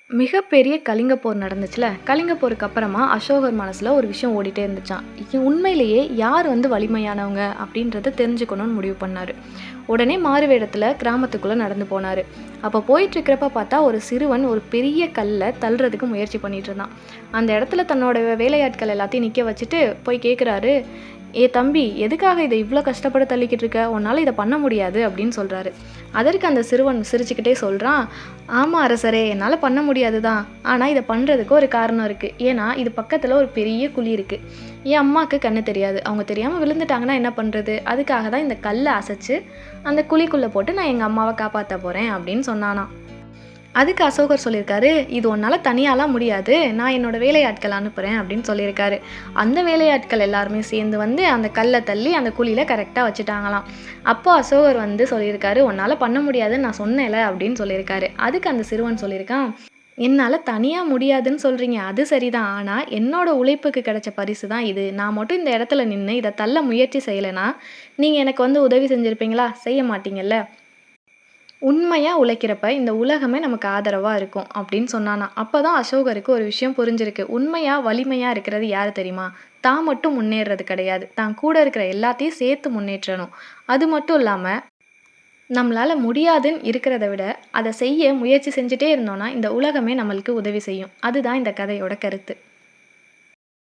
மிகப்பெரிய கலிங்க போர் நடந்துச்சுல. கலிங்க போருக்கு அப்புறமா அசோகர் மனசுல ஒரு விஷயம் ஓடிட்டே இருந்துச்சாம். உண்மையிலேயே யார் வலிமையானவங்க அப்படின்றத தெரிஞ்சுக்கணும்னு முடிவு பண்ணாரு. உடனே மாறுவேடத்துல கிராமத்துக்குள்ள நடந்து போனாரு. அப்போ போயிட்டு இருக்கிறப்ப பார்த்தா ஒரு சிறுவன் ஒரு பெரிய கல்லை தள்ளுறதுக்கு முயற்சி பண்ணிட்டு இருந்தான். அந்த இடத்துல தன்னோட வேலையாட்கள் எல்லாத்தையும் நிற்க வச்சுட்டு போய் கேட்குறாரு, ஏ தம்பி, எதுக்காக இதை இவ்வளோ கஷ்டப்பட்டு தள்ளிக்கிட்டு இருக்க? உன்னால் இதை பண்ண முடியாது அப்படின்னு சொல்கிறாரு. அதற்கு அந்த சிறுவன் சிரிச்சுக்கிட்டே சொல்கிறான், ஆமாம் அரசரே, என்னால் பண்ண முடியாது தான். ஆனால் இதை பண்ணுறதுக்கு ஒரு காரணம் இருக்குது. ஏன்னா இது பக்கத்தில் ஒரு பெரிய குழி இருக்குது. என் அம்மாவுக்கு கண்ணு தெரியாது. அவங்க தெரியாமல் விழுந்துட்டாங்கன்னா என்ன பண்ணுறது? அதுக்காக தான் இந்த கல்லை அசைச்சு அந்த குழிக்குள்ளே போட்டு நான் எங்கள் அம்மாவை காப்பாற்ற போகிறேன் அப்படின்னு சொன்னானாம். அதுக்கு அசோகர் சொல்லியிருக்காரு, இது உன்னால் தனியாலாம் முடியாது, நான் என்னோடய வேலையாட்கள் அனுப்புகிறேன் அப்படின்னு சொல்லியிருக்காரு. அந்த வேலையாட்கள் எல்லாருமே சேர்ந்து அந்த கல்லை தள்ளி அந்த குழியில் கரெக்டாக வச்சுட்டாங்களாம். அப்போ அசோகர் சொல்லியிருக்காரு, உன்னால் பண்ண முடியாதுன்னு நான் சொன்னேன்ல அப்படின்னு சொல்லியிருக்காரு. அதுக்கு அந்த சிறுவன் சொல்லியிருக்கான், என்னால் தனியாக முடியாதுன்னு சொல்கிறீங்க, அது சரிதான். ஆனால் என்னோட உழைப்புக்கு கிடைச்ச பரிசு தான் இது. நான் மட்டும் இந்த இடத்துல நின்று இதை தள்ள முயற்சி செய்யலைன்னா நீங்கள் எனக்கு உதவி செஞ்சுருப்பீங்களா? செய்ய மாட்டீங்கல்ல. உண்மையாக உழைக்கிறப்ப இந்த உலகமே நமக்கு ஆதரவாக இருக்கும் அப்படின்னு சொன்னானா. அப்போ தான் அசோகருக்கு ஒரு விஷயம் புரிஞ்சிருக்கு. உண்மையாக வலிமையாக இருக்கிறது யார் தெரியுமா? தான் மட்டும் முன்னேறது கிடையாது, தான் கூட இருக்கிற எல்லாத்தையும் சேர்த்து முன்னேற்றணும். அது மட்டும் இல்லாமல் நம்மளால் முடியாதுன்னு இருக்கிறத விட அதை செய்ய முயற்சி செஞ்சுட்டே இருந்தோன்னா இந்த உலகமே நம்மளுக்கு உதவி செய்யும். அதுதான் இந்த கதையோட கருத்து.